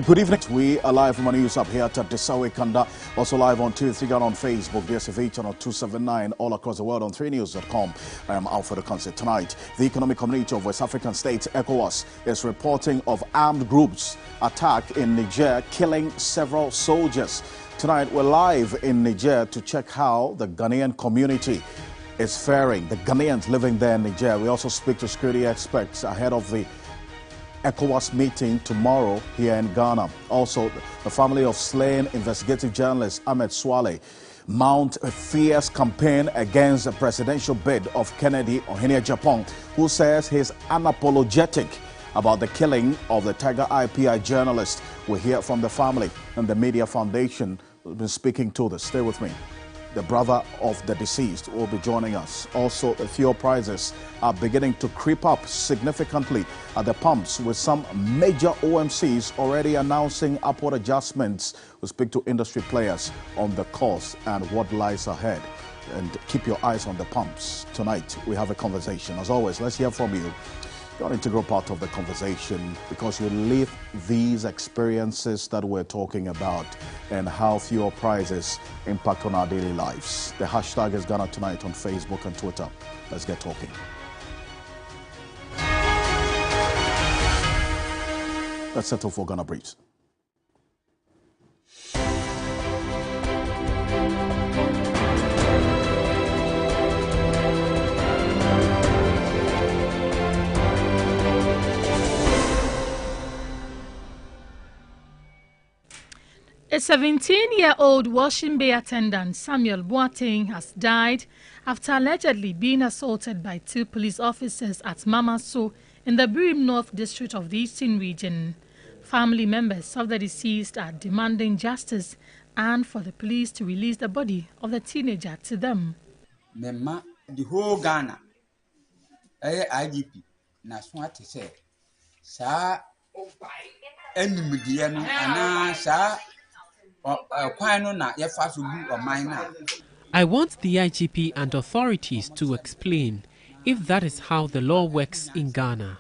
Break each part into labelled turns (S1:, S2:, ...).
S1: Good evening. We are live from a news up here at Desawe Kanda. Also live on 231 on Facebook, DSV channel 279, all across the world on 3news.com. I am Alfred Ocansey. Tonight, the Economic Community of West African States, ECOWAS, is reporting of armed groups attack in Niger, killing several soldiers. Tonight, we're live in Niger to check how the Ghanaian community is faring, the Ghanaians living there in Niger. We also speak to security experts ahead of the ECOWAS meeting tomorrow here in Ghana. Also, the family of slain investigative journalist Ahmed Swale mount a fierce campaign against the presidential bid of Kennedy Ohinye-Japan, who says he's unapologetic about the killing of the Tiger IPI journalist. We hear from the family, and the Media Foundation has been speaking to this. Stay with me. The brother of the deceased will be joining us. Also, the fuel prices are beginning to creep up significantly at the pumps, with some major OMCs already announcing upward adjustments. We'll speak to industry players on the course and what lies ahead. And keep your eyes on the pumps. Tonight, we have a conversation. As always, let's hear from you. You're an integral part of the conversation because you live these experiences that we're talking about and how fuel prices impact on our daily lives. The hashtag is Ghana Tonight on Facebook and Twitter. Let's get talking. Let's settle for Ghana Briefs.
S2: A 17-year-old washing bay attendant, Samuel Boateng, has died after allegedly being assaulted by two police officers at Mamaso in the Birim North District of the Eastern Region. Family members of the deceased are demanding justice and for the police to release the body of the teenager to them.
S3: The whole Ghana, IGP, na swat say, sa enemy ana sa. I
S4: want the IGP and authorities to explain if that is how the law works in Ghana.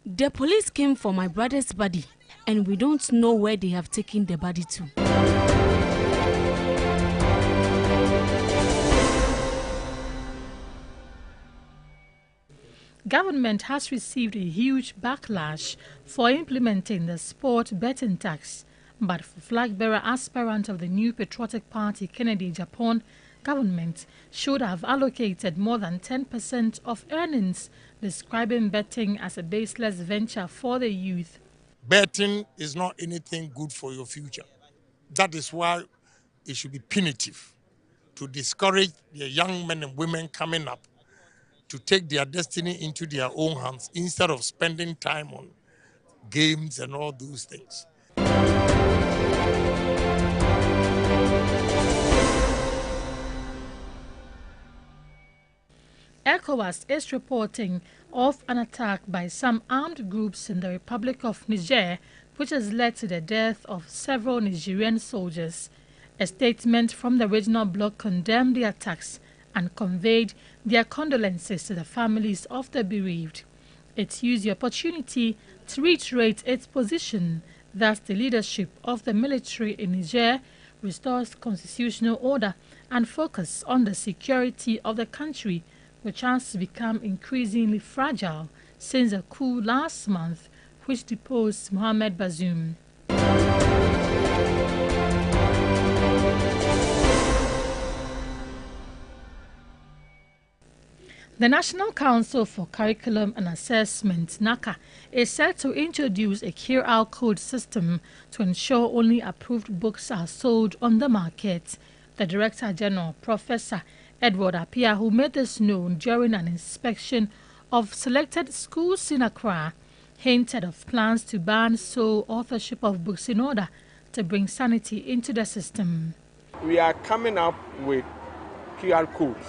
S5: The police came for my brother's body, and we don't know where they have taken the body to.
S2: Government has received a huge backlash for implementing the sport betting tax, but for flag-bearer aspirant of the new patriotic party Kennedy Japan, government should have allocated more than 10% of earnings, describing betting as a baseless venture for the youth.
S6: Betting is not anything good for your future. That is why it should be punitive to discourage the young men and women coming up to take their destiny into their own hands instead of spending time on games and all those things.
S2: ECOWAS is reporting of an attack by some armed groups in the Republic of Niger, which has led to the death of several Nigerian soldiers. A statement from the regional bloc condemned the attacks and conveyed their condolences to the families of the bereaved. It used the opportunity to reiterate its position that the leadership of the military in Niger restores constitutional order and focus on the security of the country, which has become increasingly fragile since a coup last month which deposed Mohamed Bazoum. The National Council for Curriculum and Assessment, NACA, is set to introduce a QR code system to ensure only approved books are sold on the market. The Director General, Professor Edward Appiah, who made this known during an inspection of selected schools in Accra, hinted of plans to ban sole authorship of books in order to bring sanity into the system.
S7: We are coming up with QR codes,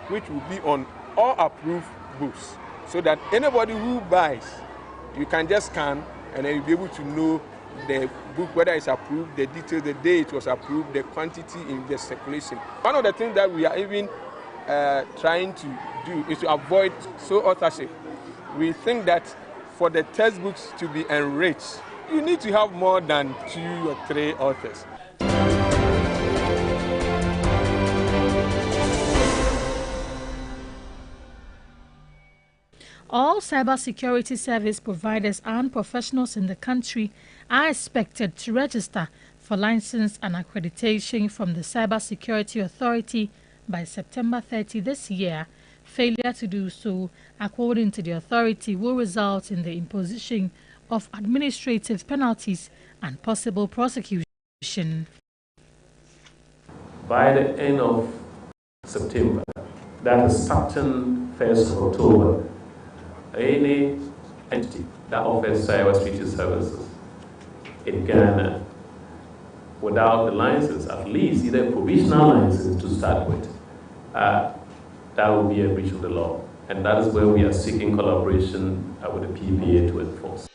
S7: which will be on all approved books, so that anybody who buys, you can just scan and then you'll be able to know the book, whether it's approved, the details, the day it was approved, the quantity in the circulation. One of the things that we are even trying to do is to avoid sole authorship. We think that for the textbooks to be enriched, you need to have more than 2 or 3 authors.
S2: All cybersecurity service providers and professionals in the country are expected to register for license and accreditation from the Cybersecurity Authority by September 30 this year. Failure to do so, according to the authority, will result in the imposition of administrative penalties and possible prosecution.
S8: By the end of September, that is starting 1st of October, any entity that offers cybersecurity services in Ghana without the license, at least either provisional license to start with, that will be a breach of the law. And that is where we are seeking collaboration with the PPA to enforce.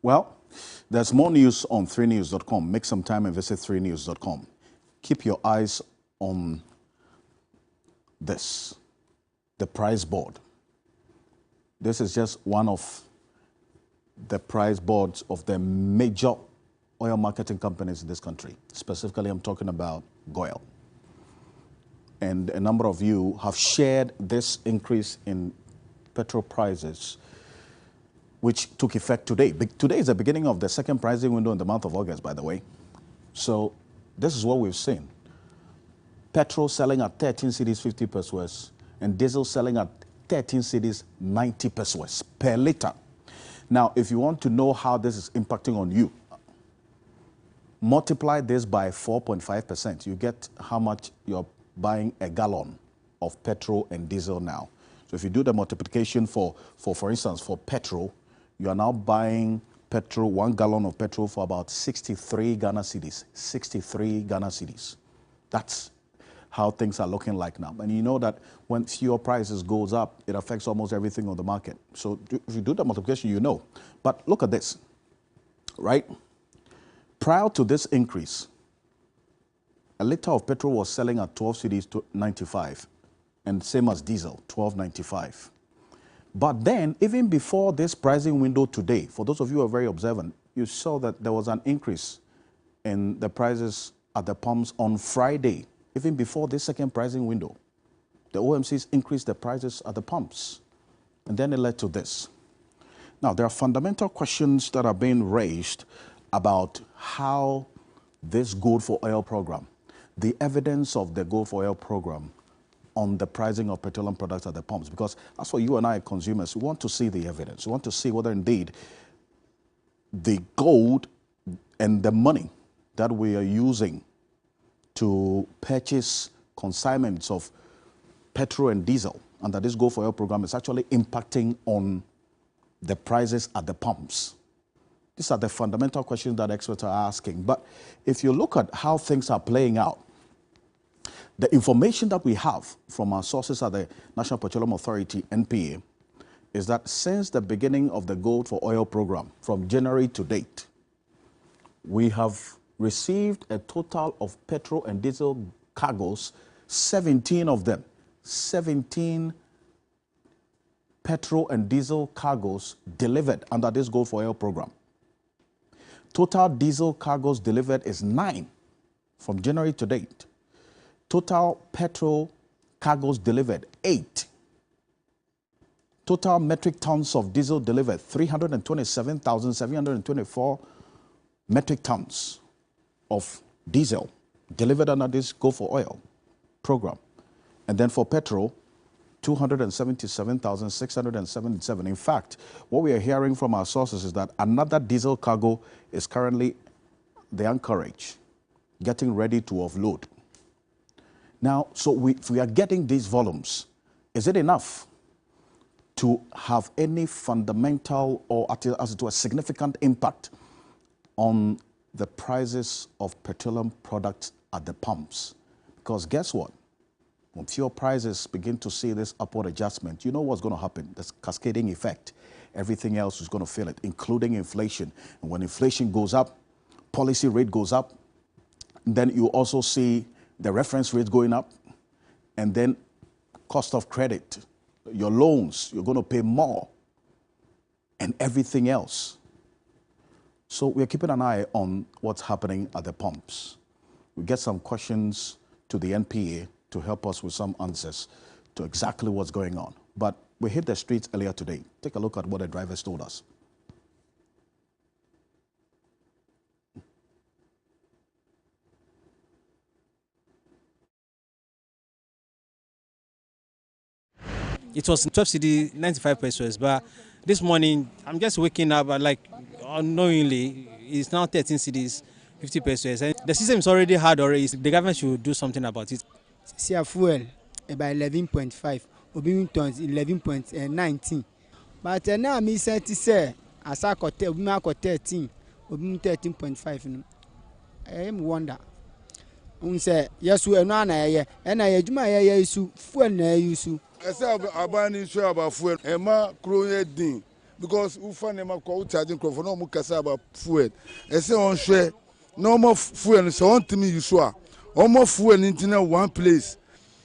S1: Well, there's more news on 3news.com. Make some time and visit 3news.com. Keep your eyes on this, the price board. This is just one of the price boards of the major oil marketing companies in this country. Specifically, I'm talking about GOIL. And a number of you have shared this increase in petrol prices, which took effect today. Today is the beginning of the second pricing window in the month of August, by the way. So this is what we've seen. Petrol selling at 13 cedis 50 pesos and diesel selling at 13 cedis 90 pesos per liter. Now, if you want to know how this is impacting on you, multiply this by 4.5%. You get how much you're buying a gallon of petrol and diesel now. So if you do the multiplication for instance, for petrol, you are now buying petrol, 1 gallon of petrol for about 63 Ghana cedis. 63 Ghana cedis. That's how things are looking like now. And you know that when fuel prices goes up, it affects almost everything on the market. So if you do the multiplication, you know. But look at this, right? Prior to this increase, a liter of petrol was selling at 12 cedis to 95, and same as diesel, 12.95. But then, even before this pricing window today, for those of you who are very observant, you saw that there was an increase in the prices at the pumps on Friday. Even before this second pricing window, the OMCs increased the prices at the pumps. And then it led to this. Now, there are fundamental questions that are being raised about how this Gold for Oil program, the evidence of the Gold for Oil program, on the pricing of petroleum products at the pumps, because as for you and I, consumers, we want to see the evidence. We want to see whether indeed the gold and the money that we are using to purchase consignments of petrol and diesel under this Go for Oil program is actually impacting on the prices at the pumps. These are the fundamental questions that experts are asking. But if you look at how things are playing out, the information that we have from our sources at the National Petroleum Authority, NPA, is that since the beginning of the Gold for Oil program, from January to date, we have received a total of petrol and diesel cargoes, 17 of them, 17 petrol and diesel cargoes delivered under this Gold for Oil program. Total diesel cargoes delivered is 9 from January to date. Total petrol cargoes delivered, 8. Total metric tons of diesel delivered, 327,724 metric tons of diesel delivered under this Go for Oil program. And then for petrol, 277,677. In fact, what we are hearing from our sources is that another diesel cargo is currently the Anchorage, getting ready to offload. Now, so if we are getting these volumes, is it enough to have any fundamental or as to a significant impact on the prices of petroleum products at the pumps? Because guess what? when fuel prices begin to see this upward adjustment, you know what's going to happen. There's cascading effect. Everything else is going to feel it, including inflation. And when inflation goes up, policy rate goes up, then you also see the reference rate going up, and then cost of credit, your loans, you're going to pay more, and everything else. So we're keeping an eye on what's happening at the pumps. We get some questions to the NPA to help us with some answers to exactly what's going on. But we hit the streets earlier today. Take a look at what the drivers told us.
S9: It was 12 cedi, 95 pesos, but this morning I'm just waking up, like unknowingly, it's now 13 cedis, 50 pesos. And the system is already hard already. The government should do something about it.
S10: See, fuel about 11.5, Obi tons 11.19. But now me said to say, as I got 13, Obi 13.5. I am wonder. Say yes, we are not a and I do my issue, fuel na issue.
S11: I say about issue about fuel. Emma Croye Dean. Because we find Emma called charging for no more about fuel. I say on share no more fuel, so on to me you sure. Almost fuel in one place.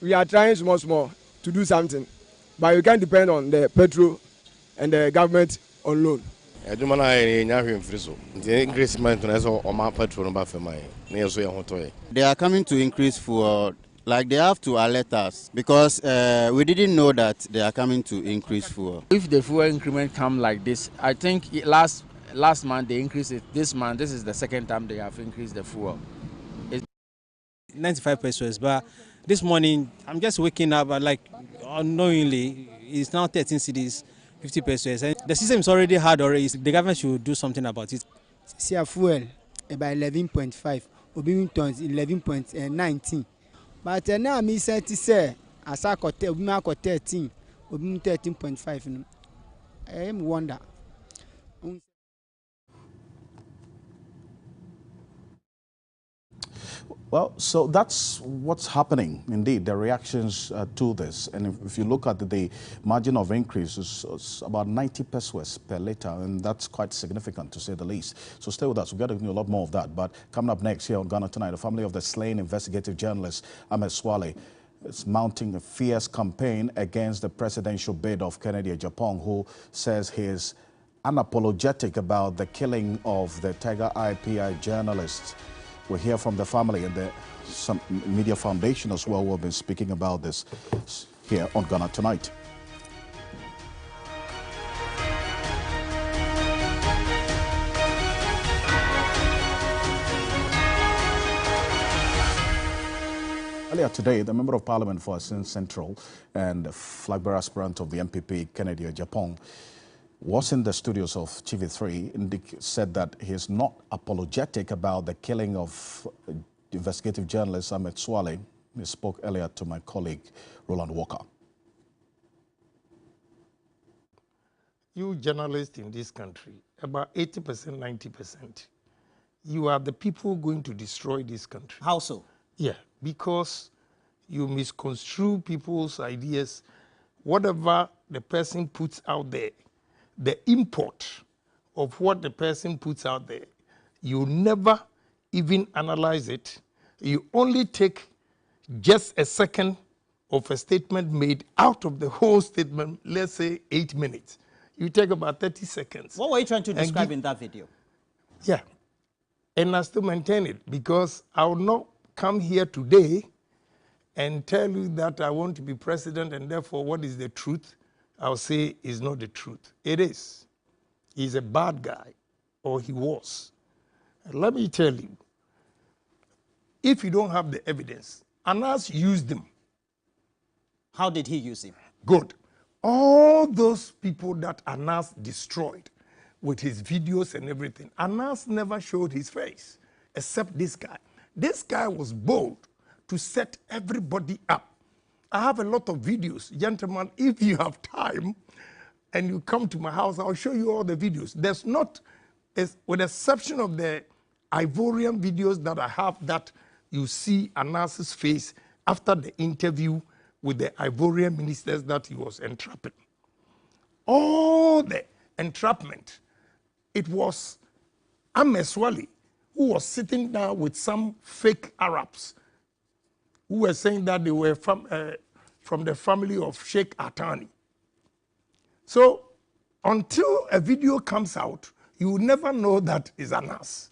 S12: We are trying small to do something, but you can't depend on the petrol and the government alone.
S13: I do the increasement on my petrol number for my.
S14: They are coming to increase fuel. Like they have to alert us because we didn't know that they are coming to increase fuel.
S15: If the fuel increment come like this, I think last month they increased it. This month, this is the second time they have increased the fuel. It's
S9: 95 pesos, but this morning I'm just waking up, like unknowingly, it's now 13 cedis, 50 pesos. And the system is already hard already. The government should do something about it.
S10: See, fuel about 11.5, Obi tons 11.19. But now me said to say, as I got 13, Obi 13.5. I am wonder.
S1: Well, so that's what's happening, indeed, the reactions to this. And if you look at the margin of increase, it's about 90 pesos per litre, and that's quite significant, to say the least. So stay with us. We've got to do a lot more of that. But coming up next here on Ghana Tonight, the family of the slain investigative journalist Ahmed Swale is mounting a fierce campaign against the presidential bid of Kennedy Agyapong, who says he is unapologetic about the killing of the Tiger IPI journalist. We'll hear from the family and some media foundation as well who have been speaking about this here on Ghana Tonight. Earlier today, the Member of Parliament for Asin Central and flag bearer aspirant of the MPP, Kennedy Agyapong, was in the studios of TV3 and said that he is not apologetic about the killing of investigative journalist Ahmed Swale. He spoke earlier to my colleague, Roland Walker.
S6: You journalists in this country, about 80%, 90%, you are the people going to destroy this country.
S16: How so?
S6: Yeah, because you misconstrue people's ideas. Whatever the person puts out there, the import of what the person puts out there, you never even analyze it. You only take just a second of a statement made out of the whole statement, let's say 8 minutes. You take about 30 seconds.
S16: What were you trying to describe in that video?
S6: Yeah, and I still maintain it because I will not come here today and tell you that I want to be president and therefore what is the truth, I'll say is not the truth. It is. He's a bad guy, or he was. And let me tell you, if you don't have the evidence, Anas used them.
S16: How did he use him?
S6: Good. All those people that Anas destroyed with his videos and everything, Anas never showed his face, except this guy. This guy was bold to set everybody up. I have a lot of videos. Gentlemen, if you have time and you come to my house, I'll show you all the videos. There's not, with the exception of the Ivorian videos that I have that you see Anas's face after the interview with the Ivorian ministers that he was entrapping. All the entrapment, it was Ameswali who was sitting down with some fake Arabs who were saying that they were from the family of Sheikh Atani. So until a video comes out, you will never know that is an us.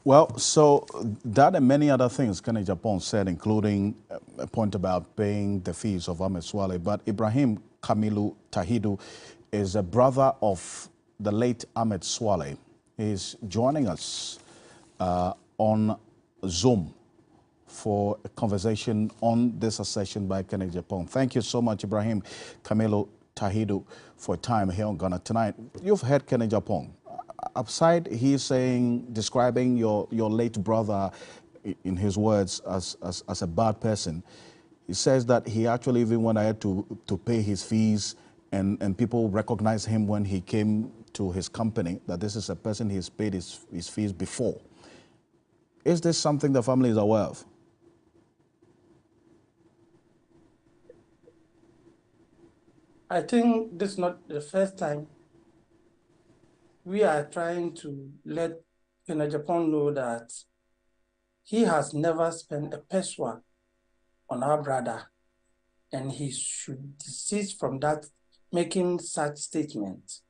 S1: Well, so that and many other things Kenneth Japan said, including a point about paying the fees of Ahmed Swale. But Ibrahim Kamilu Tahidu is a brother of the late Ahmed Swale. He's joining us on Zoom for a conversation on this session by Kenneth Japan. Thank you so much, Ibrahim Kamilu Tahidu, for time here on Ghana Tonight. You've heard Kenneth Japan. Upside, he's saying, describing your late brother, in his words, as a bad person. He says that he actually even went ahead to pay his fees, and people recognize him when he came to his company, that this is a person he's paid his fees before. Is this something the family is aware of?
S17: I think this is not the first time we are trying to let Kenneth Japan know that he has never spent a pesewa on our brother, and he should desist from that, making such statements.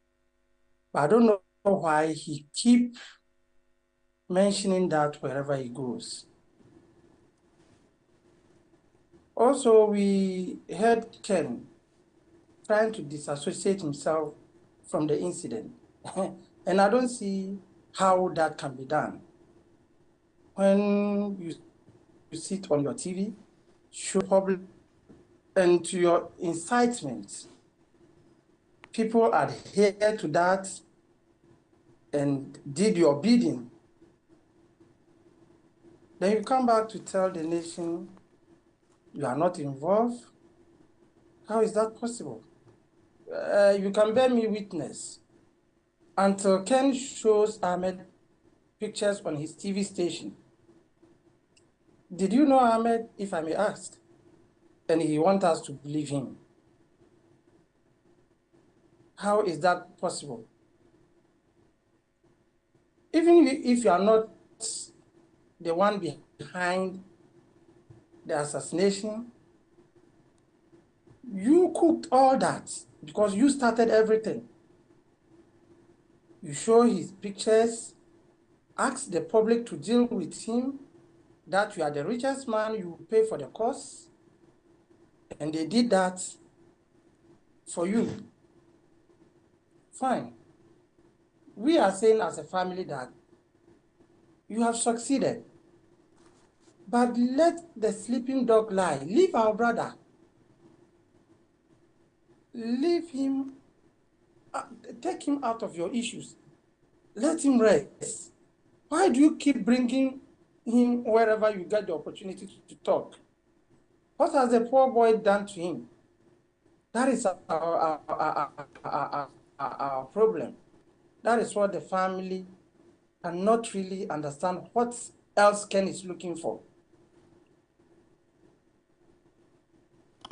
S17: But I don't know why he keep mentioning that wherever he goes. Also, we heard Ken trying to disassociate himself from the incident. And I don't see how that can be done. When you sit on your TV, show public, and to your incitement, people adhere to that and did your bidding. Then you come back to tell the nation you are not involved. How is that possible? You can bear me witness. Until Ken shows Ahmed pictures on his TV station, did you know Ahmed, if I may ask? And he wants us to believe him. How is that possible? Even if you are not the one behind the assassination, you cooked all that because you started everything. You show his pictures, ask the public to deal with him, that you are the richest man, you pay for the cost, and they did that for you. Fine. We are saying as a family that you have succeeded, but let the sleeping dog lie. Leave our brother. Leave him, take him out of your issues. Let him rest. Why do you keep bringing him wherever you get the opportunity to talk? What has the poor boy done to him? That is our problem. That is what the family cannot really understand what else Ken is looking for.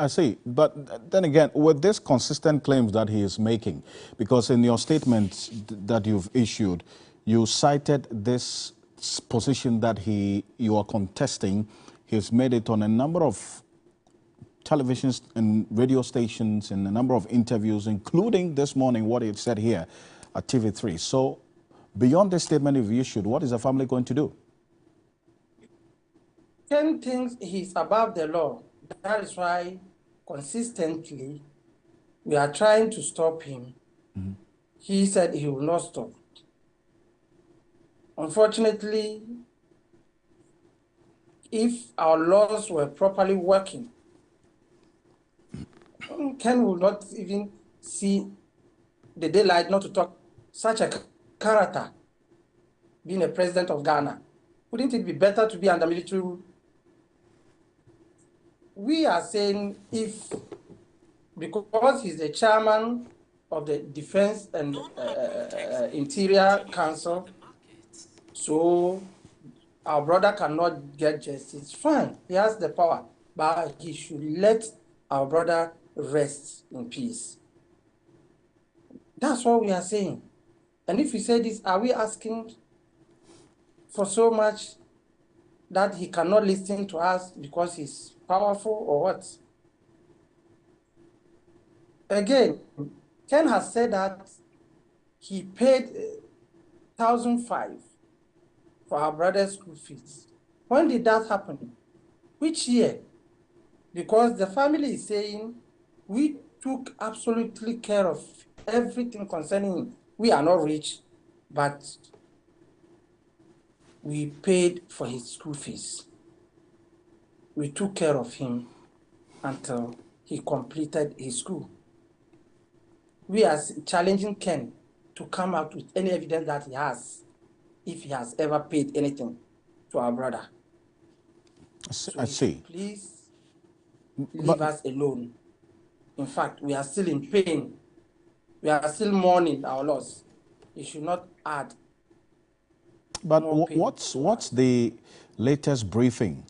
S1: I see. But then again, with these consistent claims that he is making, because in your statement that you've issued, you cited this position that you are contesting. He's made it on a number of televisions and radio stations and a number of interviews, including this morning what he said here at TV3. So beyond this statement you've issued, what is the family going to do?
S17: Ken thinks he's above the law. That is why consistently we are trying to stop him. Mm-hmm. He said he will not stop. Unfortunately, if our laws were properly working, Ken will not even see the daylight, not to talk such a character being a president of Ghana. Wouldn't it be better to be under military rule? We are saying because he's the chairman of the Defense and Interior Council, so our brother cannot get justice, fine, he has the power, but he should let our brother rest in peace. That's what we are saying. And if we say this, are we asking for so much that he cannot listen to us because he's powerful or what? Again, Ken has said that he paid 1,500 for our brother's school fees. When did that happen? Which year? Because the family is saying we took absolutely care of everything concerning him. We are not rich, but we paid for his school fees. We took care of him until he completed his school. We are challenging Ken to come out with any evidence that he has, if he has ever paid anything to our brother.
S1: I see.
S17: Please leave us alone. In fact, we are still in pain. We are still mourning our loss. You should not add.
S1: But what's the latest briefing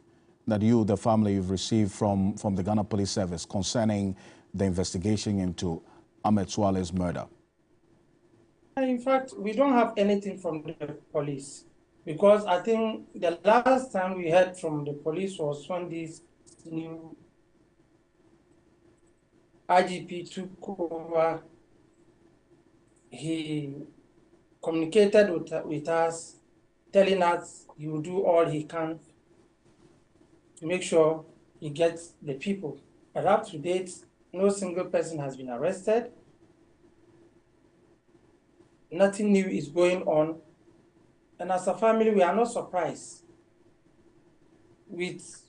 S1: that you, the family, you've received from the Ghana Police Service concerning the investigation into Ahmed Swale's murder?
S17: In fact, we don't have anything from the police, because I think the last time we heard from the police was when this new IGP took over. He communicated with us, telling us he will do all he can to make sure he gets the people. But up to date, no single person has been arrested. Nothing new is going on. And as a family, we are not surprised. With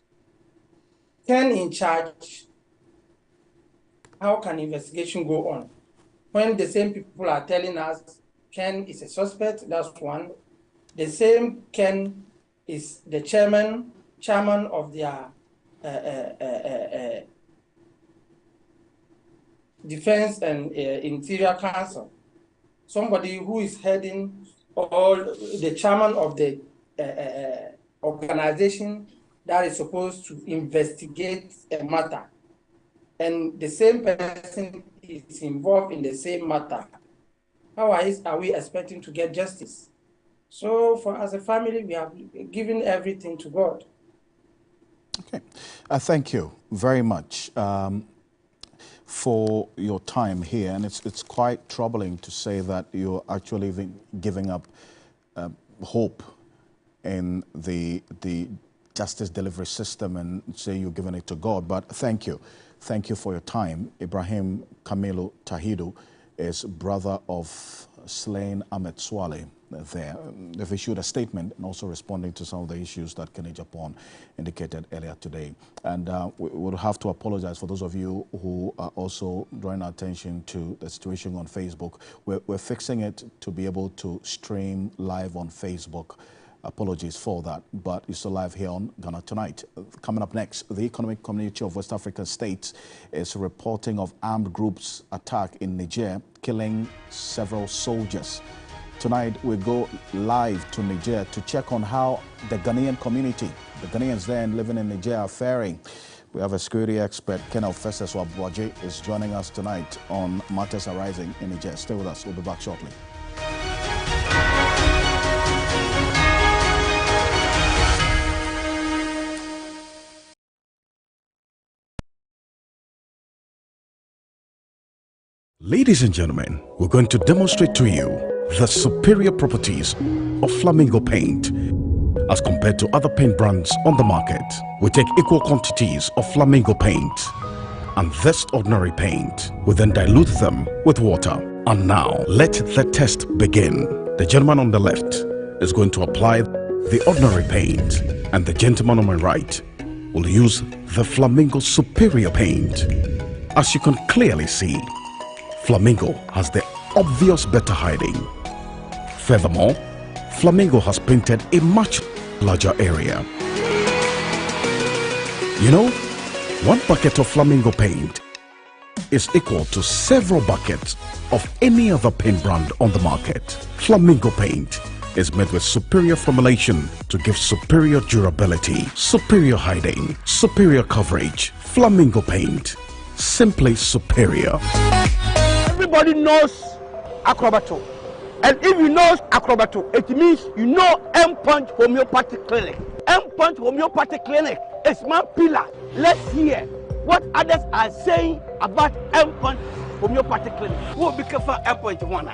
S17: Ken in charge, how can investigation go on? When the same people are telling us Ken is a suspect, that's one. The same Ken is the chairman of their Defense and Interior Council. Somebody who is heading all the chairman of the organization that is supposed to investigate a matter. And the same person is involved in the same matter. How are we expecting to get justice? So as a family, we have given everything to God.
S1: Okay. Thank you very much for your time here. And it's quite troubling to say that you're actually giving up hope in the justice delivery system and say you're giving it to God. But thank you. Thank you for your time. Ibrahim Kamilu Tahidu is brother of slain Ahmed Swale there. They've issued a statement and also responding to some of the issues that Kenny Japan indicated earlier today. And we would have to apologize for those of you who are also drawing our attention to the situation on Facebook. We're fixing it to be able to stream live on Facebook. Apologies for that, but it's still live here on Ghana Tonight. Coming up next, the Economic Community of West African States is reporting of armed groups attack in Niger, killing several soldiers. Tonight, we go live to Niger to check on how the Ghanaian community, the Ghanaians there living in Niger, are faring. We have a security expert, Colonel Festus Wabwaje, is joining us tonight on matters arising in Niger. Stay with us. We'll be back shortly.
S18: Ladies and gentlemen, we're going to demonstrate to you the superior properties of Flamingo paint as compared to other paint brands on the market. We take equal quantities of Flamingo paint and this ordinary paint. We then dilute them with water. And now, let the test begin. The gentleman on the left is going to apply the ordinary paint, and the gentleman on my right will use the Flamingo superior paint. As you can clearly see, Flamingo has the obvious better hiding. Furthermore, Flamingo has painted a much larger area. You know, one bucket of Flamingo paint is equal to several buckets of any other paint brand on the market. Flamingo paint is made with superior formulation to give superior durability, superior hiding, superior coverage. Flamingo paint, simply superior.
S19: Everybody knows Acrobato. And if you know Acrobato, it means you know M-Punch Homeopathic Clinic. M-Punch Homeopathic Clinic is my pillar. Let's hear what others are saying about M-Punch Homeopathic Clinic. Who will be careful M-Punch one?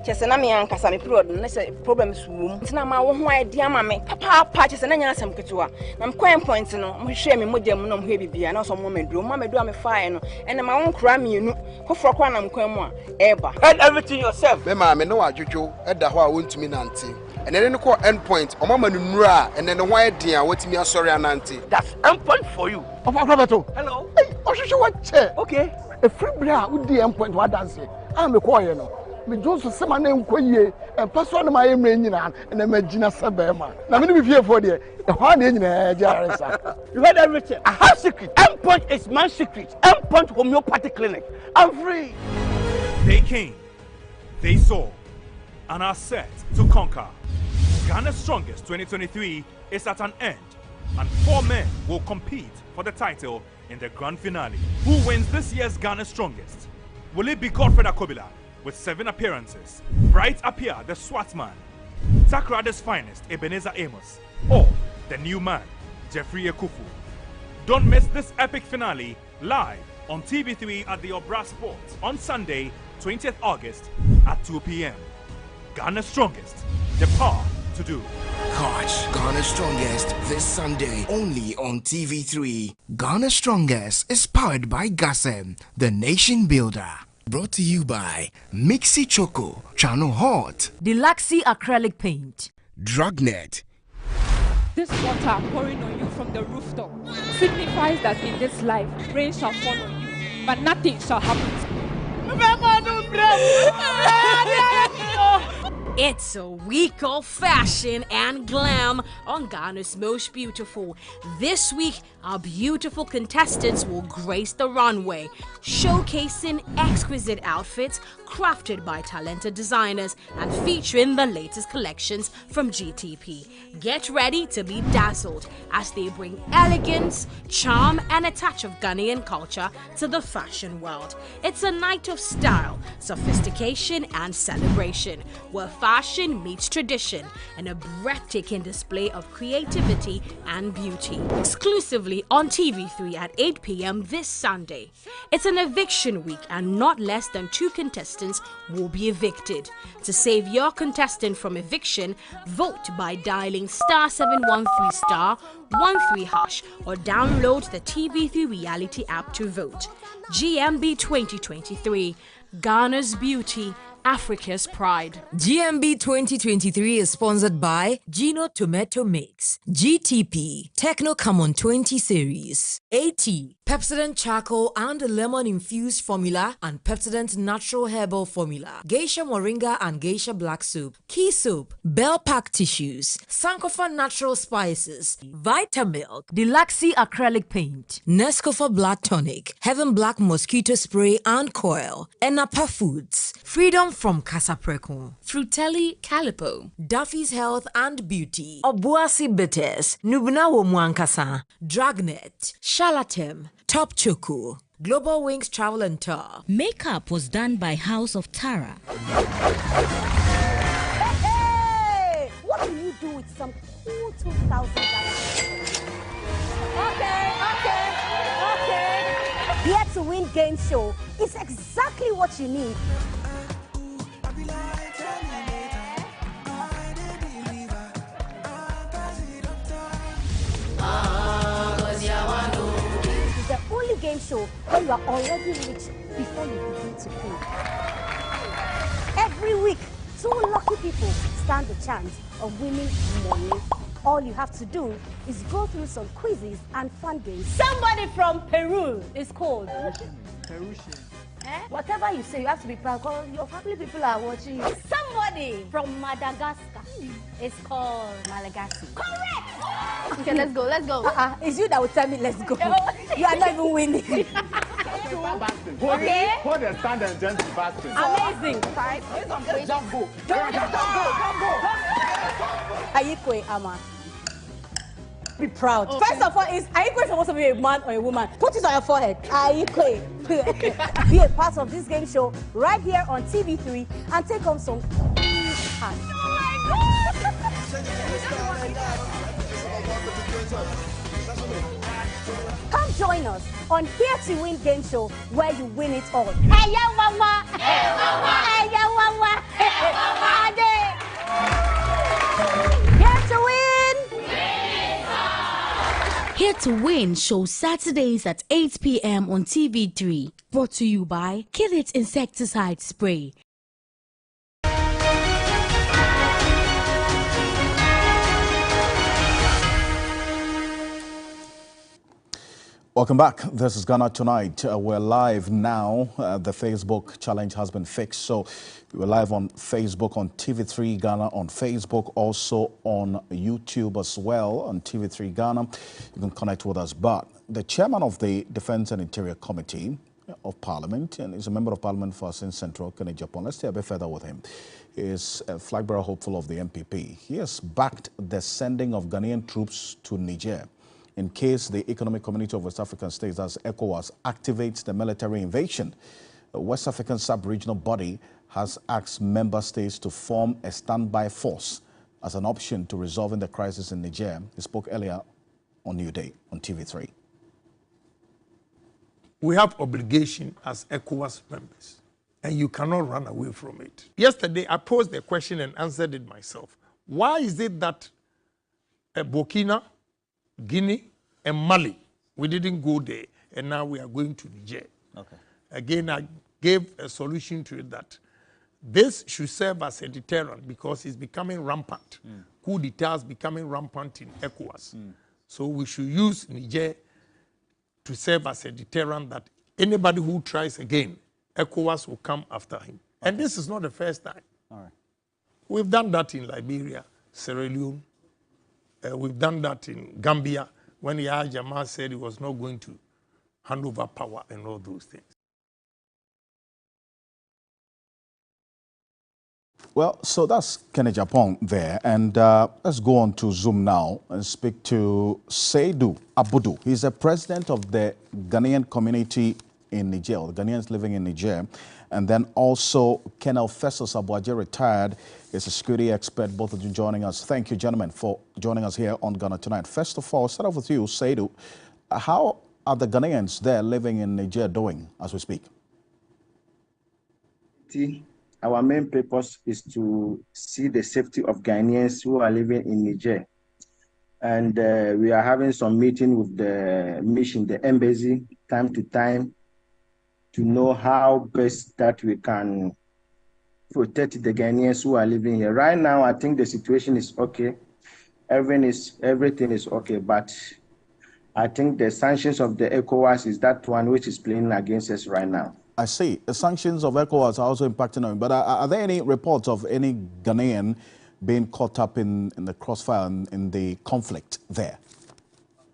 S20: Chesena me ankasa me period no say problems wom ntina ma wo ho idea ma me papa chesena nya asem ketewa na me kwan point no mo hwe me modem no mo hwe bibia na so mo meduro me fire no ene ma won kra me nu hofro kwa na mkwan mu a eba and everything yourself
S21: me ma me no adwodwo eda ho a wontumi nante ene ne ko end point o mama no nura ene ne ho idea wotimi asori anante.
S19: That's end point for you. Of Acrobato. Hello. Hey, ohwehwe what chair. Okay. A free bra wo di end point what dance. Am me call you no. Me Johnson sama na enkoyie and person na my emre nyina na magina sabema na me be for there the one nyina jaresa. You heard everything. I have secret. M-Punch is my secret. M-Punch Homeopathic Clinic. I'm free.
S22: They came, they saw, and are set to conquer. Ghana's Strongest 2023 is at an end, and 4 men will compete for the title in the grand finale. Who wins this year's Ghana's Strongest? Will it be Godfred Akobila with 7 appearances, Bright Apia, the SWAT man, Takrada's finest, Ebenezer Amos, or the new man, Jeffrey Ekufu? Don't miss this epic finale live on TV3 at the Obra Sports on Sunday, 20th August at 2 p.m. Ghana's Strongest, the power to do.
S23: Catch Ghana's Strongest this Sunday only on TV3. Ghana's Strongest is powered by Gasem, the nation builder. Brought to you by Mixi Choco, Channel Hot,
S24: Deluxy Acrylic Paint,
S23: Drugnet.
S25: This water pouring on you from the rooftop signifies that in this life, rain shall fall on you, but nothing shall happen to you.
S24: It's a week of fashion and glam on Ghana's Most Beautiful. This week, our beautiful contestants will grace the runway, showcasing exquisite outfits crafted by talented designers and featuring the latest collections from GTP. Get ready to be dazzled as they bring elegance, charm, and a touch of Ghanaian culture to the fashion world. It's a night of style, sophistication, and celebration, where fashion meets tradition and a breathtaking display of creativity and beauty. Exclusively on TV3 at 8 p.m. this Sunday. It's an eviction week and not less than 2 contestants will be evicted. To save your contestant from eviction, vote by dialing *713*13# or download the TV3 reality app to vote. GMB 2023, Ghana's beauty, Africa's pride.
S26: GMB 2023 is sponsored by Gino Tomato Mix, GTP, Techno Camon 20 Series, AT, Pepsodent Charcoal and Lemon Infused Formula and Pepsodent Natural Herbal Formula, Geisha Moringa and Geisha Black Soup, Key Soup, Bell Pack Tissues, Sankofa Natural Spices, Vitamilk, Deluxy Acrylic Paint, Nescofa Blood Tonic, Heaven Black Mosquito Spray and Coil, Enapa Foods, Freedom from Casapreco, Frutelli Calipo, Duffy's Health and Beauty, Obuasi Bitters, Nubna Womwankasa, Dragnet, Shalatem, Top Choco, Global Wings Travel and Tour.
S24: Makeup was done by House of Tara.
S27: Hey! What do you do with some cool $2,000? Okay. Here to Win game show is exactly what you need. It's the only game show where you are already rich before you begin to pay. Every week, 2 lucky people stand the chance of winning money. All you have to do is go through some quizzes and fun games. Somebody from Peru is called Perusian. Whatever you say, you have to be proud because your family people are watching you. Somebody from Madagascar is called Malagasy. Correct! Okay, let's go. It's you that will tell me let's go. You are not even winning. Okay.
S19: Hold the stand and jump to fasting.
S27: Amazing.
S19: Jump go.
S27: Jump go. Ayikwe Ama. Be proud. Okay. First of all, is Ayikwe supposed to be a man or a woman? Put it on your forehead. Ayikwe. Be a part of this game show right here on TV3 and take home some cash. Come join us on Here to Win game show where you win it all. Hey, yeah, mama. Hey, mama. Hey, yeah, mama. Hey, mama. Here to Win.
S24: Here to Win shows Saturdays at 8 p.m. on TV3. Brought to you by Kill It Insecticide Spray.
S1: Welcome back. This is Ghana Tonight. We're live now. The Facebook challenge has been fixed. So we're live on Facebook, on TV3 Ghana, on Facebook, also on YouTube as well, on TV3 Ghana. You can connect with us. But the chairman of the Defense and Interior Committee of Parliament, and is a member of Parliament for Asin Central, Kenneth Japan. Let's stay a bit further with him. He is a flag bearer hopeful of the MPP. He has backed the sending of Ghanaian troops to Niger in case the Economic Community of West African States, as ECOWAS, activates the military invasion. The West African sub-regional body has asked member states to form a standby force as an option to resolving the crisis in Niger. He spoke earlier on New Day on TV3.
S6: We have obligation as ECOWAS members, and you cannot run away from it. Yesterday, I posed the question and answered it myself. Why is it that Burkina, Guinea, and Mali, we didn't go there, and now we are going to Niger?
S16: Okay.
S6: Again, I gave a solution to it that this should serve as a deterrent because it's becoming rampant. Coup d'etat is becoming rampant in ECOWAS. So we should use Niger to serve as a deterrent that anybody who tries again, ECOWAS will come after him. Okay. And this is not the first time.
S16: All right.
S6: We've done that in Liberia, Sierra Leone. We've done that in Gambia when Yahya Jammeh said he was not going to hand over power and all those things.
S1: Well, so that's Kenneth Japan there. And let's go on to Zoom now and speak to Seydou Abudu. He's the president of the Ghanaian community in Niger, the Ghanaians living in Niger. And then also Colonel Festus Abuaje, retired, is a security expert, both of you joining us. Thank you, gentlemen, for joining us here on Ghana Tonight. First of all, I'll start off with you, Seydou. How are the Ghanaians there living in Niger doing as we speak?
S2: Our main purpose is to see the safety of Ghanaians who are living in Niger. And we are having some meeting with the mission, the embassy, time to time, to know how best that we can protect the Ghanaians who are living here. Right now, I think the situation is okay. Everything is okay, but I think the sanctions of the ECOWAS is that one which is playing against us right now.
S1: I see. The sanctions of ECOWAS are also impacting on, but are there any reports of any Ghanaian being caught up in the crossfire in the conflict there?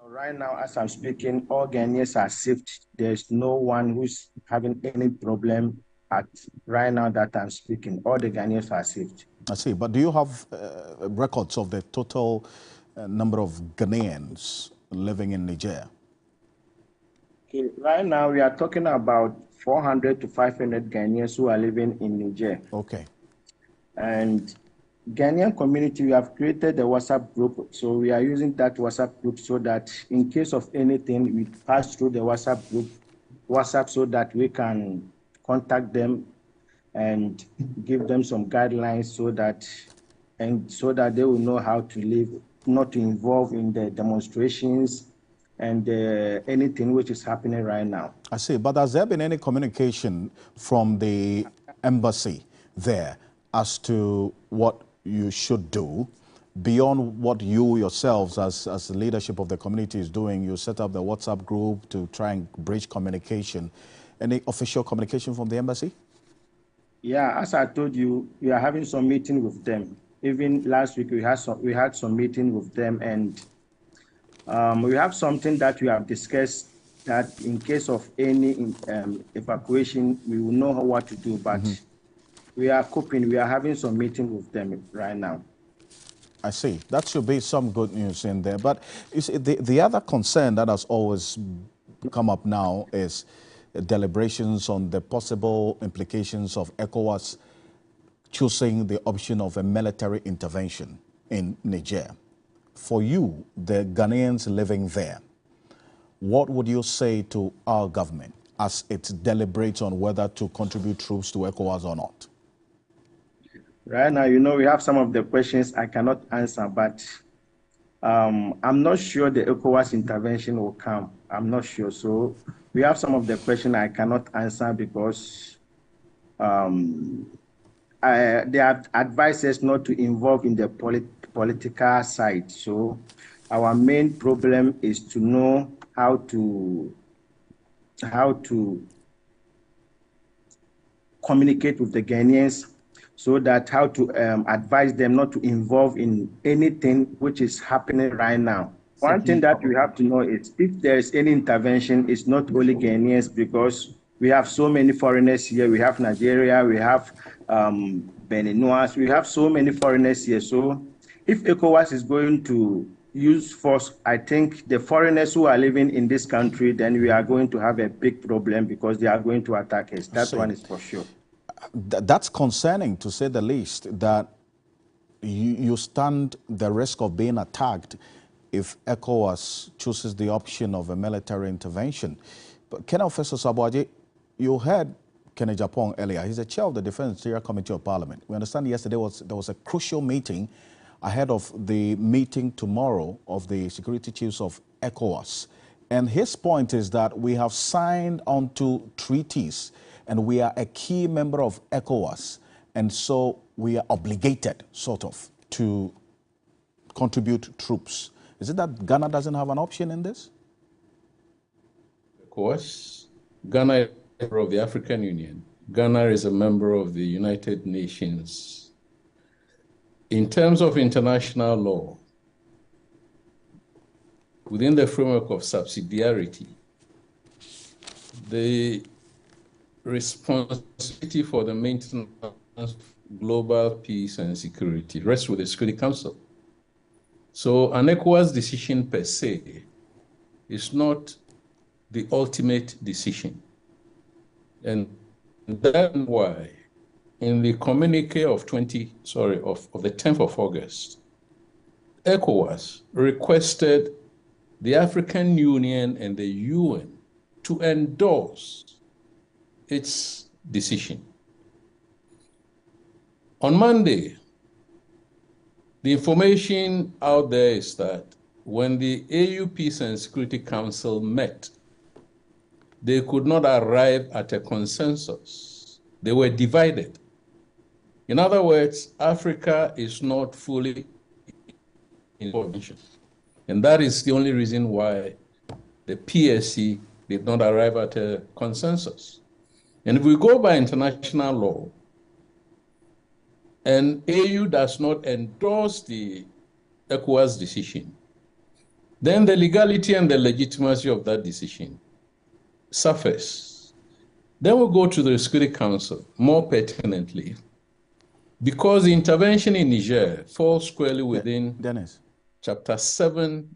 S2: Right now, as I'm speaking, all Ghanaians are safe. There's no one who's having any problem right now that I'm speaking. All the Ghanaians are safe.
S1: I see. But do you have records of the total number of Ghanaians living in Niger?
S2: Okay. Right now, we are talking about 400 to 500 Ghanaians who are living in Niger.
S1: Okay.
S2: And Ghanaian community, we have created a WhatsApp group. So we are using that WhatsApp group so that in case of anything, we pass through the WhatsApp so that we can contact them and give them some guidelines so that they will know how to live, not to involve in the demonstrations and anything which is happening right now.
S1: I see. But has there been any communication from the embassy there as to what you should do beyond what you yourselves as the leadership of the community is doing? You set up the WhatsApp group to try and bridge communication. Any official communication from the embassy?
S2: Yeah, as I told you, we are having some meeting with them. Even last week we had some meeting with them, and we have something that we have discussed that in case of any evacuation, we will know what to do. But we are coping. We are having some meeting with them right now.
S1: I see. That should be some good news in there. But you see, the other concern that has always come up now is deliberations on the possible implications of ECOWAS choosing the option of a military intervention in Niger. For you, the Ghanaians living there, what would you say to our government as it deliberates on whether to contribute troops to ECOWAS or not?
S2: Right now, we have some of the questions I cannot answer, but I'm not sure the ECOWAS intervention will come. I'm not sure. So we have some of the questions I cannot answer because they have advised us not to involve in the political side. So our main problem is to know how to communicate with the Ghanaians, so that how to advise them not to involve in anything which is happening right now. One thing that we have to know is if there is any intervention, it's not only Ghanaians, because we have so many foreigners here. We have Nigeria, we have Beninois, we have so many foreigners here. So if ECOWAS is going to use force, I think the foreigners who are living in this country, then we are going to have a big problem because they are going to attack us. That one is for sure.
S1: That's concerning, to say the least, that you stand the risk of being attacked if ECOWAS chooses the option of a military intervention. But Ken Officer Sabuaji, you heard Kenny Japong earlier. He's the chair of the Defense Interior Committee of Parliament. We understand yesterday there was a crucial meeting ahead of the meeting tomorrow of the security chiefs of ECOWAS. And his point is that we have signed onto treaties and we are a key member of ECOWAS. And so we are obligated, sort of, to contribute troops. Is it that Ghana doesn't have an option in this?
S3: ECOWAS. Ghana is a member of the African Union. Ghana is a member of the United Nations. In terms of international law, within the framework of subsidiarity, the responsibility for the maintenance of global peace and security rests with the Security Council. So an ECOWAS decision per se is not the ultimate decision. And that's why in the communique of the 10th of August, ECOWAS requested the African Union and the UN to endorse its decision. On Monday, the information out there is that when the AU Peace and Security Council met, they could not arrive at a consensus. They were divided. In other words, Africa is not fully in convention. And that is the only reason why the PSC did not arrive at a consensus. And if we go by international law, and AU does not endorse the ECOWAS decision, then the legality and the legitimacy of that decision suffers. Then we'll go to the Security Council, more pertinently, because the intervention in Niger falls squarely within Chapter 7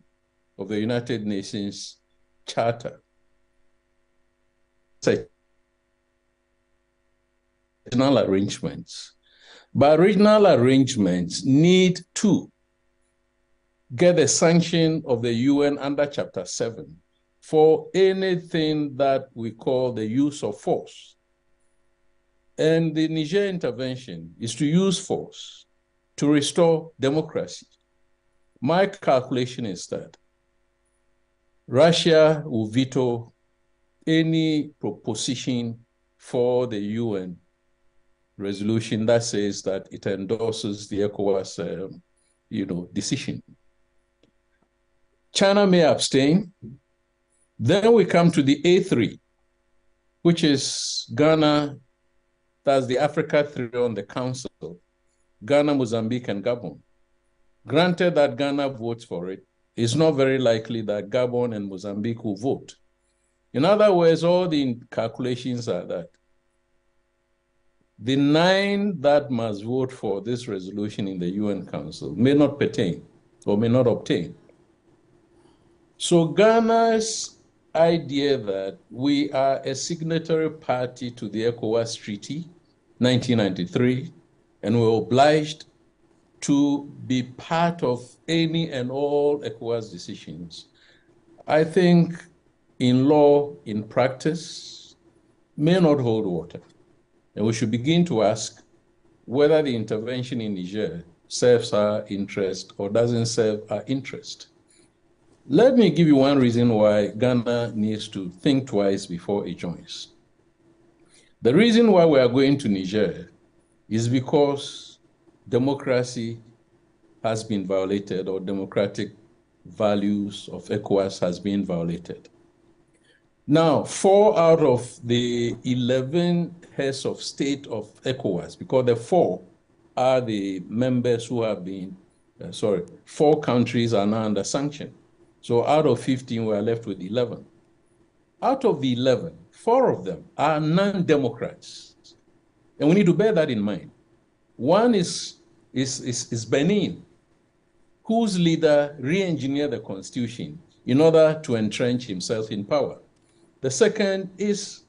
S3: of the United Nations Charter. Regional arrangements. But regional arrangements need to get the sanction of the UN under Chapter 7 for anything that we call the use of force. And the Niger intervention is to use force to restore democracy. My calculation is that Russia will veto any proposition for the UN resolution that says that it endorses the ECOWAS decision. China may abstain. Then we come to the A3, which is Ghana, that's the Africa 3 on the Council, Ghana, Mozambique, and Gabon. Granted that Ghana votes for it, it's not very likely that Gabon and Mozambique will vote. In other words, all the calculations are that the 9 that must vote for this resolution in the UN Council may not pertain or may not obtain. So Ghana's idea that we are a signatory party to the ECOWAS Treaty, 1993, and we're obliged to be part of any and all ECOWAS decisions, I think in law, in practice, may not hold water. And we should begin to ask whether the intervention in Niger serves our interest or doesn't serve our interest. Let me give you one reason why Ghana needs to think twice before it joins. The reason why we are going to Niger is because democracy has been violated, or democratic values of ECOWAS has been violated. Now, 4 out of the 11 heads of state of ECOWAS, because the 4 are the members who have been, 4 countries are now under sanction. So out of 15, we are left with 11. Out of the 11, 4 of them are non-democrats. And we need to bear that in mind. One is Benin, whose leader re-engineered the constitution in order to entrench himself in power. The second is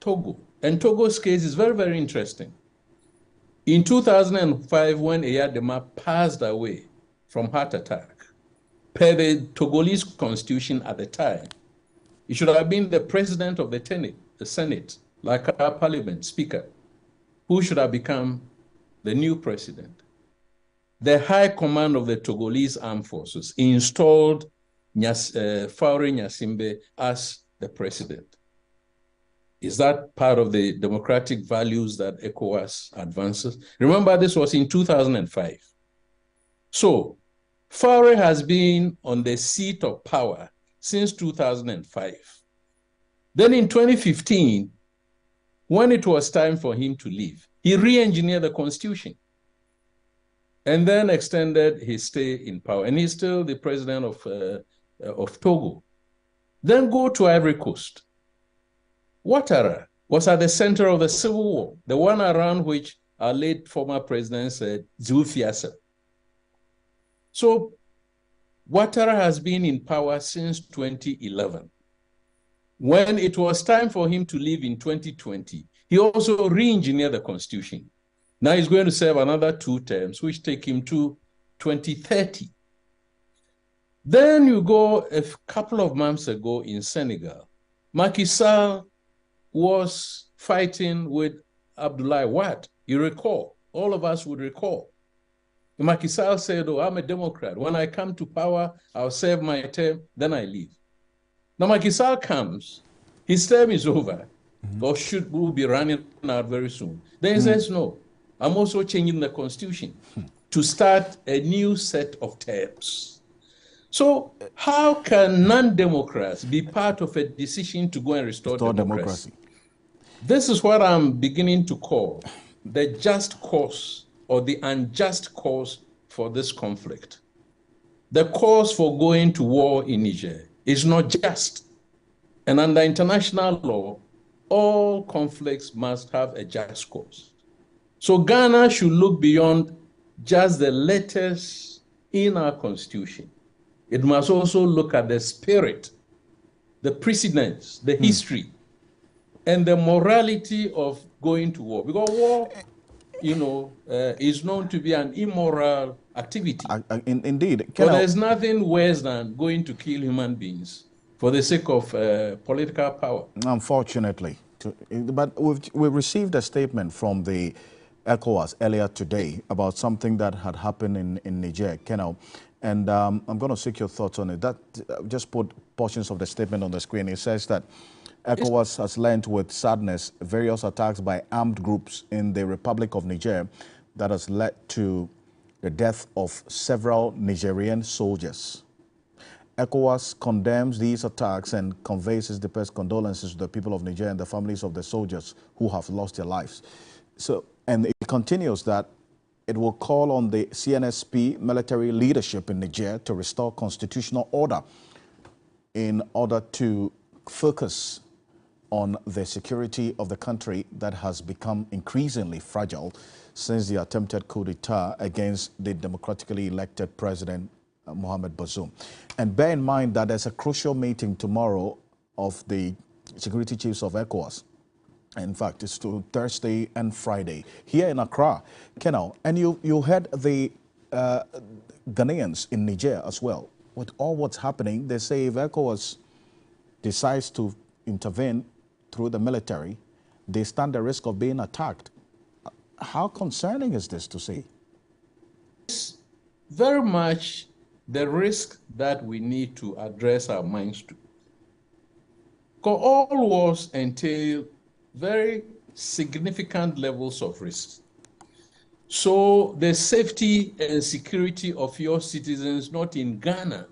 S3: Togo. And Togo's case is very, very interesting. In 2005, when Eyadema passed away from heart attack, per the Togolese constitution at the time, it should have been the president of the Senate, like our parliament speaker, who should have become the new president. The high command of the Togolese armed forces installed Faure Nyasimbe as the president. Is that part of the democratic values that ECOWAS advances? Remember, this was in 2005. So, Faure has been on the seat of power since 2005. Then in 2015, when it was time for him to leave, he re-engineered the constitution and then extended his stay in power. And he's still the president of Togo. Then go to Ivory Coast. Ouattara was at the center of the civil war, the one around which our late former president said, Zulfiasa. So Ouattara has been in power since 2011. When it was time for him to leave in 2020, he also re-engineered the constitution. Now he's going to serve another 2 terms, which take him to 2030. Then you go a couple of months ago in Senegal. Macky Sall was fighting with Abdoulaye Wade. You recall, all of us would recall. Macky Sall said, oh, I'm a Democrat. When I come to power, I'll serve my term, then I leave. Now Macky Sall comes, his term is over, or will be running out very soon. Then he says, no, I'm also changing the constitution to start a new set of terms. So how can non-democrats be part of a decision to go and restore democracy? This is what I'm beginning to call the just cause or the unjust cause for this conflict. The cause for going to war in Niger is not just. And under international law, all conflicts must have a just cause. So Ghana should look beyond just the letters in our constitution. It must also look at the spirit, the precedents, the history, and the morality of going to war. Because war, is known to be an immoral activity.
S1: Indeed.
S3: But there's nothing worse than going to kill human beings for the sake of political power. Unfortunately.
S1: But we've received a statement from the ECOWAS earlier today about something that had happened in Niger, Kenal. And I'm going to seek your thoughts on it. That just put portions of the statement on the screen. It says that ECOWAS has learned with sadness various attacks by armed groups in the Republic of Niger that has led to the death of several Nigerian soldiers. ECOWAS condemns these attacks and conveys its deepest condolences to the people of Niger and the families of the soldiers who have lost their lives. And it continues that it will call on the CNSP military leadership in Niger to restore constitutional order in order to focus on the security of the country that has become increasingly fragile since the attempted coup d'etat against the democratically elected President Mohamed Bazoum. And bear in mind that there's a crucial meeting tomorrow of the security chiefs of ECOWAS. In fact, it's to Thursday and Friday here in Accra, Kenal. And you heard the Ghanaians in Niger as well. With all what's happening, they say if ECOWAS decides to intervene through the military, they stand the risk of being attacked. How concerning is this to see?
S3: It's very much the risk that we need to address our minds to. Because all wars entail very significant levels of risk. So the safety and security of your citizens, not in Ghana,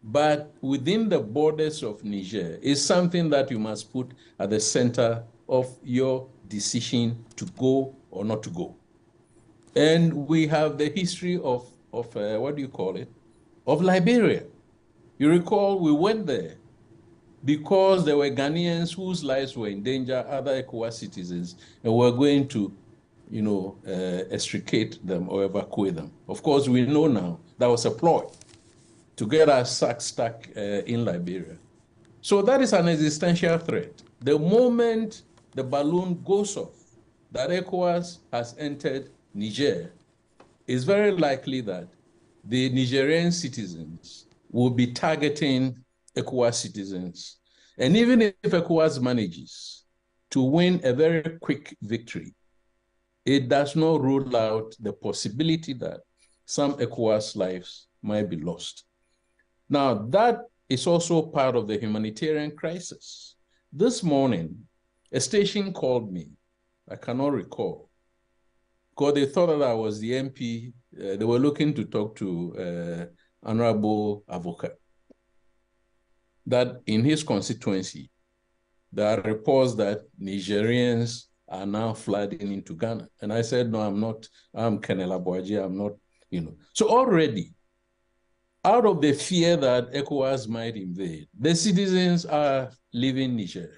S3: but within the borders of Niger, is something that you must put at the center of your decision to go or not to go. And we have the history of what do you call it? Of Liberia. You recall we went there because there were Ghanaians whose lives were in danger, other ECOWAS citizens, and we're going to, extricate them or evacuate them. Of course, we know now that was a ploy to get our sacks stuck in Liberia. So that is an existential threat. The moment the balloon goes off, that ECOWAS has entered Niger, it's very likely that the Nigerian citizens will be targeting ECOWAS citizens. And even if ECOWAS manages to win a very quick victory, it does not rule out the possibility that some ECOWAS lives might be lost. Now, that is also part of the humanitarian crisis. This morning, a station called me. I cannot recall, because they thought that I was the MP. They were looking to talk to Honorable Avocat, that in his constituency, there are reports that Nigerians are now flooding into Ghana. And I said, no, I'm not. I'm Kenela Boaji. I'm not, So already, out of the fear that ECOWAS might invade, the citizens are leaving Niger.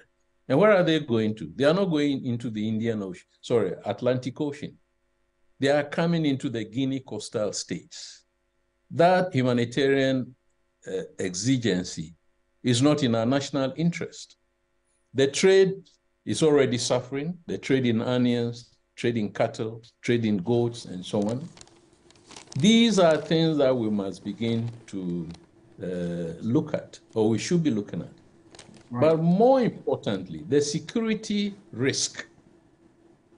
S3: And where are they going to? They are not going into the Atlantic Ocean. They are coming into the Guinea coastal states. That humanitarian exigency is not in our national interest. The trade is already suffering. The trade in onions, trade in cattle, trade in goats, and so on. These are things that we must begin to look at, or we should be looking at. Right. But more importantly, the security risk.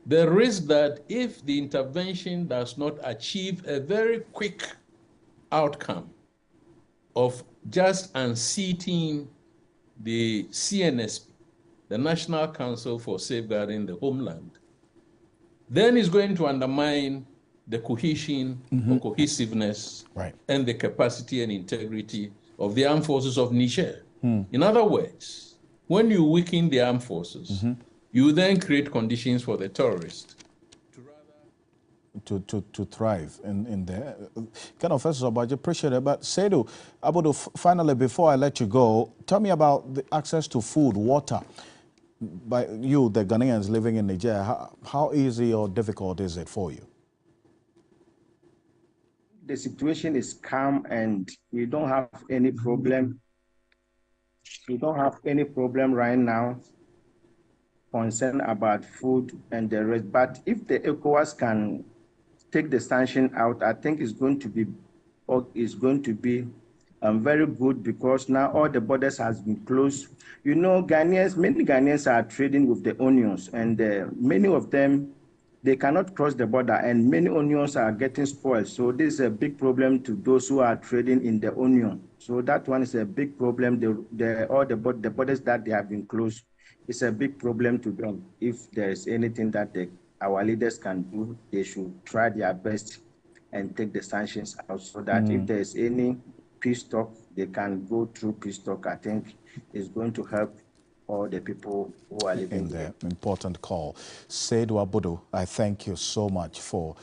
S3: The risk that if the intervention does not achieve a very quick outcome of just unseating the CNSP, the National Council for Safeguarding the Homeland, then it's going to undermine the cohesion or cohesiveness and the capacity and integrity of the armed forces of Niger. In other words, when you weaken the armed forces, you then create conditions for the terrorists
S1: to thrive in there. Kind of, first of all, I appreciate it. But Seydou Abudu, finally, before I let you go, tell me about the access to food, water. By you, the Ghanaians living in Niger, how easy or difficult is it for you?
S2: The situation is calm and we don't have any problem. We don't have any problem right now concerned about food and the rest. But if the ECOWAS can take the sanction out, I think it's going to be very good, because now all the borders has been closed. Many Ghanaians are trading with the onions, and many of them, they cannot cross the border, and many onions are getting spoiled. So this is a big problem to those who are trading in the onion. So that one is a big problem. The borders that they have been closed, it's a big problem to them. If there is anything that our leaders can do, they should try their best and take the sanctions out, so that if there is any peace talk, they can go through peace talk. I think it's going to help all the people who are living
S1: in there. Important call. Seydou Abudu, I thank you so much for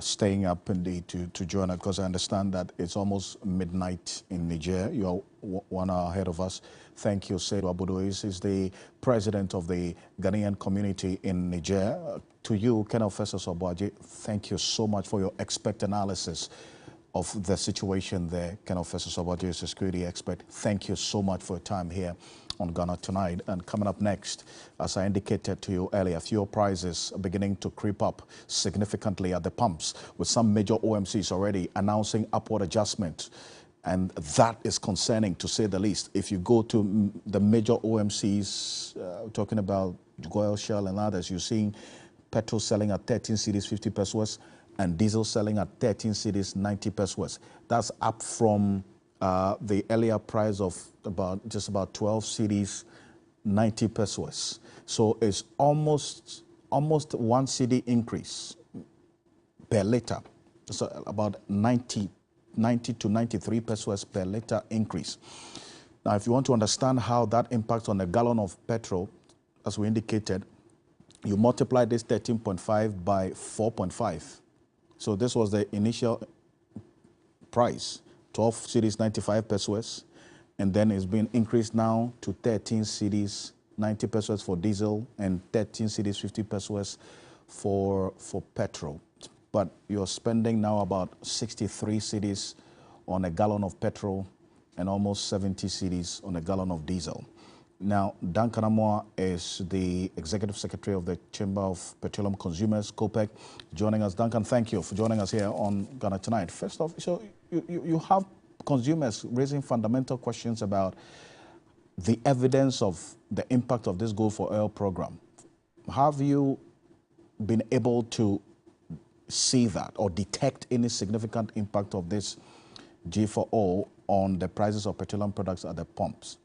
S1: staying up indeed to join us, because I understand that it's almost midnight in Niger. You're 1 hour ahead of us. Thank you, Seydou Aboudois. He's the president of the Ghanaian community in Niger. To you, Colonel Festus Obuaji, thank you so much for your expert analysis of the situation there. Colonel Festus Obuaji is a security expert. Thank you so much for your time here on Ghana Tonight. And coming up next, as I indicated to you earlier, fuel prices are beginning to creep up significantly at the pumps, with some major OMCs already announcing upward adjustment. And that is concerning, to say the least. If you go to the major OMCs, talking about Goyle, Shell and others, you're seeing petrol selling at 13 cedis 50 pesos and diesel selling at 13 cedis 90 pesos. That's up from the earlier price of just about 12 cedis 90 pesos. So it's almost 1 cedi increase per liter. So about 90 to 93 pesos per liter increase. Now, if you want to understand how that impacts on a gallon of petrol, as we indicated, you multiply this 13.5 by 4.5. So this was the initial price, 12 cedis 95 pesos, and then it's been increased now to 13 cedis 90 pesos for diesel and 13 cedis 50 pesos for petrol. But you're spending now about 63 cedis on a gallon of petrol and almost 70 cedis on a gallon of diesel. Now, Duncan Amoah is the Executive Secretary of the Chamber of Petroleum Consumers, COPEC, joining us. Duncan, thank you for joining us here on Ghana Tonight. First off, so you have consumers raising fundamental questions about the evidence of the impact of this Gold for Oil program. Have you been able to see that or detect any significant impact of this G4O on the prices of petroleum products at the pumps?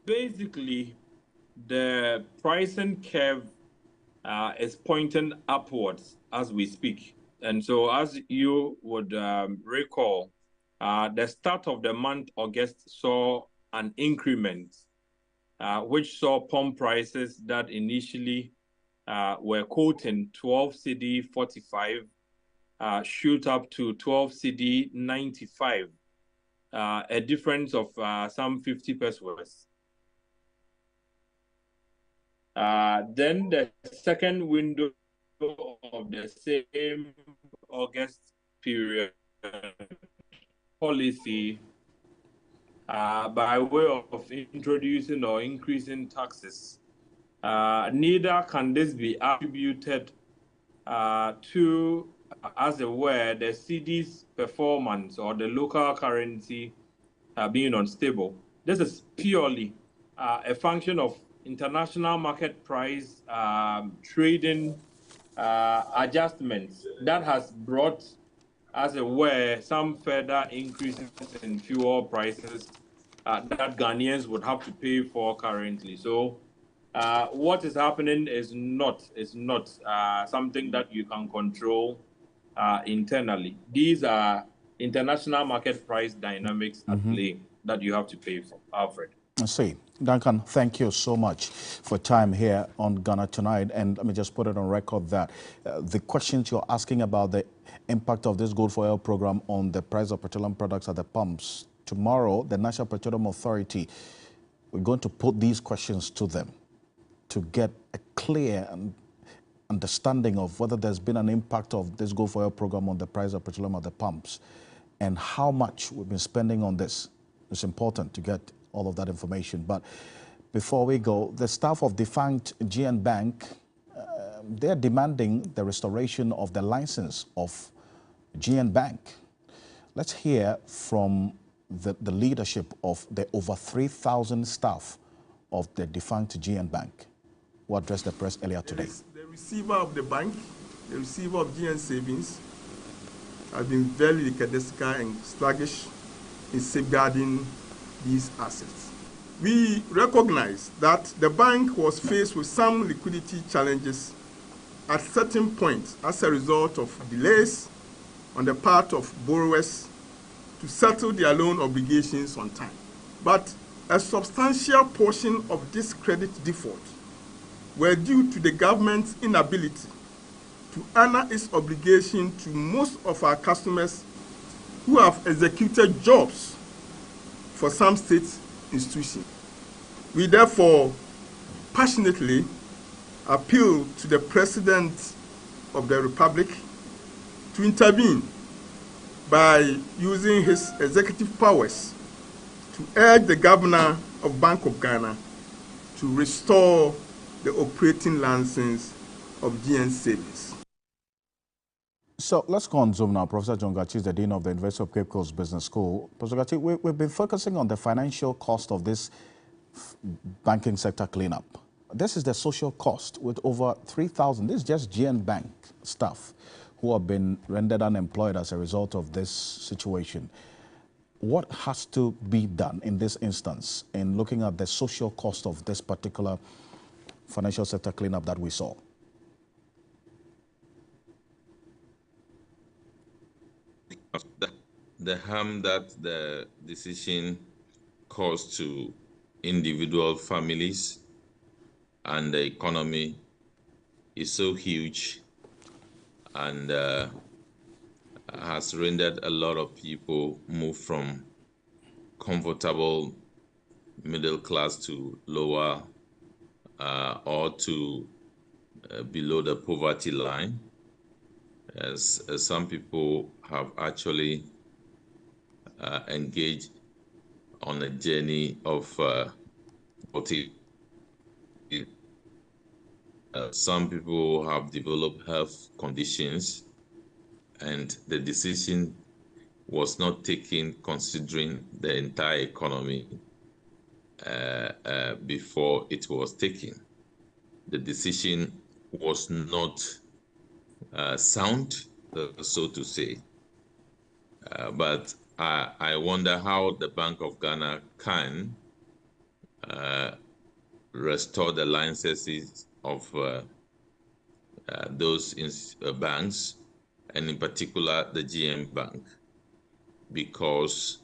S4: Basically, the pricing curve is pointing upwards as we speak. And so as you would recall, the start of the month, August, saw an increment, which saw pump prices that initially were quoting 12 cedi 45, shoot up to 12 cedi 95, a difference of some 50 pesos. Then the second window of the same August period policy, by way of introducing or increasing taxes, neither can this be attributed to, as it were, the cedi's performance or the local currency being unstable. This is purely a function of international market price trading adjustments that has brought, as it were, some further increases in fuel prices that Ghanaians would have to pay for currently. So what is happening is not something that you can control internally. These are international market price dynamics at play that you have to pay for, Alfred.
S1: I see. Duncan, thank you so much for time here on Ghana Tonight. And let me just put it on record that the questions you're asking about the impact of this Gold for Oil program on the price of petroleum products at the pumps, tomorrow, the National Petroleum Authority, we're going to put these questions to them to get a clear understanding of whether there's been an impact of this Gold for Oil program on the price of petroleum at the pumps and how much we've been spending on this. It's important to get all of that information. But before we go, the staff of defunct GN Bank, they're demanding the restoration of the license of GN Bank. Let's hear from the leadership of the over 3,000 staff of the defunct GN Bank, who addressed the press earlier today.
S5: The receiver of the bank, the receiver of GN Savings, has been very lackadaisical and sluggish in safeguarding these assets. We recognize that the bank was faced with some liquidity challenges at certain points as a result of delays on the part of borrowers to settle their loan obligations on time. But a substantial portion of this credit default were due to the government's inability to honor its obligation to most of our customers who have executed jobs for some state institutions. We therefore passionately appeal to the President of the Republic to intervene by using his executive powers to urge the Governor of Bank of Ghana to restore the operating license of GN Savings.
S1: So let's go on Zoom now. Professor John Gachi is the Dean of the University of Cape Coast Business School. Professor Gachi, we've been focusing on the financial cost of this banking sector cleanup. This is the social cost with over 3,000, this is just GN Bank staff who have been rendered unemployed as a result of this situation. What has to be done in this instance in looking at the social cost of this particular financial sector cleanup that we saw?
S7: The harm that the decision caused to individual families and the economy is so huge and has rendered a lot of people move from comfortable middle class to lower or to below the poverty line. As some people have actually engaged on a journey of some people have developed health conditions, and the decision was not taken considering the entire economy before it was taken. The decision was not sound, so to say. But I wonder how the Bank of Ghana can restore the licenses of those banks, and in particular the GM Bank, because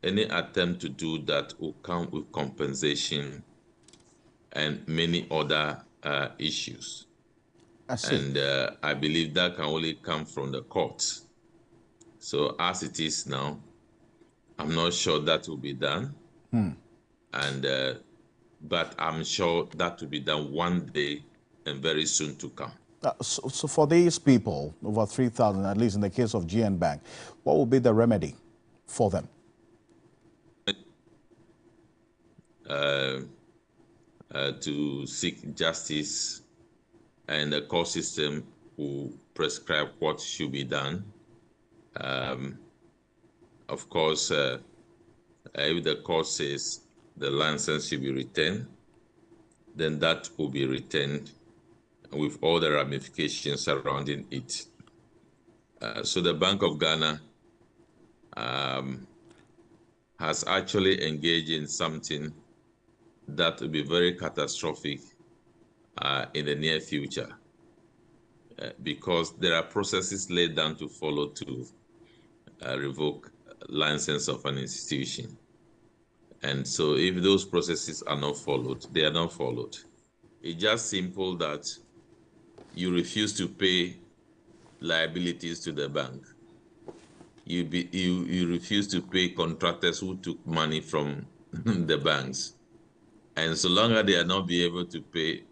S7: any attempt to do that will come with compensation and many other issues. And I believe that can only come from the courts. So as it is now, I'm not sure that will be done. And but I'm sure that will be done one day and very soon to come.
S1: So for these people, over 3,000, at least in the case of GN Bank, what will be the remedy for them?
S7: To seek justice, and the court system will prescribe what should be done. Of course, if the court says the license should be returned, then that will be returned with all the ramifications surrounding it. So the Bank of Ghana has actually engaged in something that will be very catastrophic in the near future, because there are processes laid down to follow to revoke license of an institution. And so if those processes are not followed, they are not followed. It's just simple that you refuse to pay liabilities to the bank. You refuse to pay contractors who took money from the banks. And so long as they are not be able to pay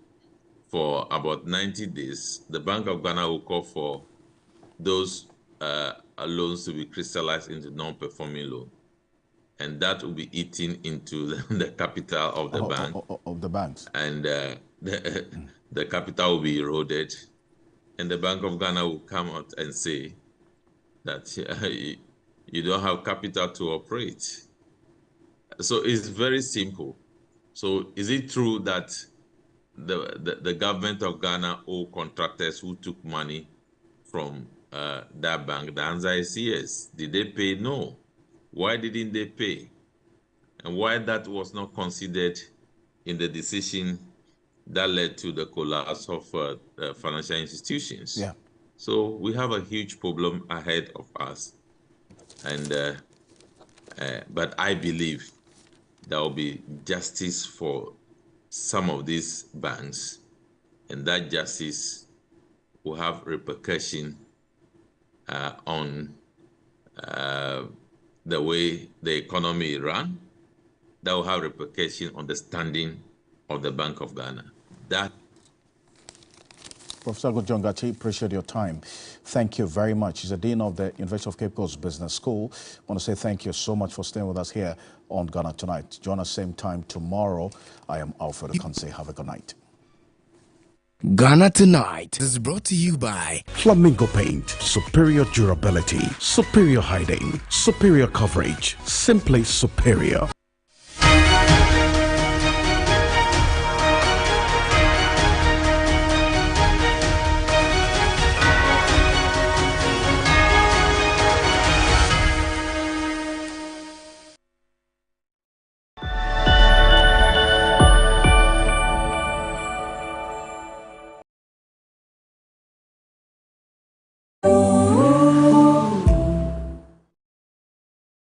S7: for about 90 days, the Bank of Ghana will call for those loans to be crystallized into non-performing loan. And that will be eaten into the capital of the bank.
S1: Of the banks.
S7: And the capital will be eroded. And the Bank of Ghana will come out and say that you don't have capital to operate. So it's very simple. So is it true that the government of Ghana owe contractors who took money from that bank? The answer is yes. Did they pay? No. Why didn't they pay? And why that was not considered in the decision that led to the collapse of financial institutions?
S1: Yeah.
S7: So we have a huge problem ahead of us. And but I believe there will be justice for some of these banks, and that justice will have repercussion on the way the economy run, that will have repercussions on the standing of the Bank of Ghana. That
S1: Professor John Gachi, appreciate your time. Thank you very much. He's the Dean of the University of Cape Coast Business School. I want to say thank you so much for staying with us here on Ghana Tonight. Join us same time tomorrow. I am Alfred Ocansey. Have a good night.
S23: Ghana Tonight is brought to you by
S18: Flamingo Paint. Superior durability, superior hiding, superior coverage, simply superior.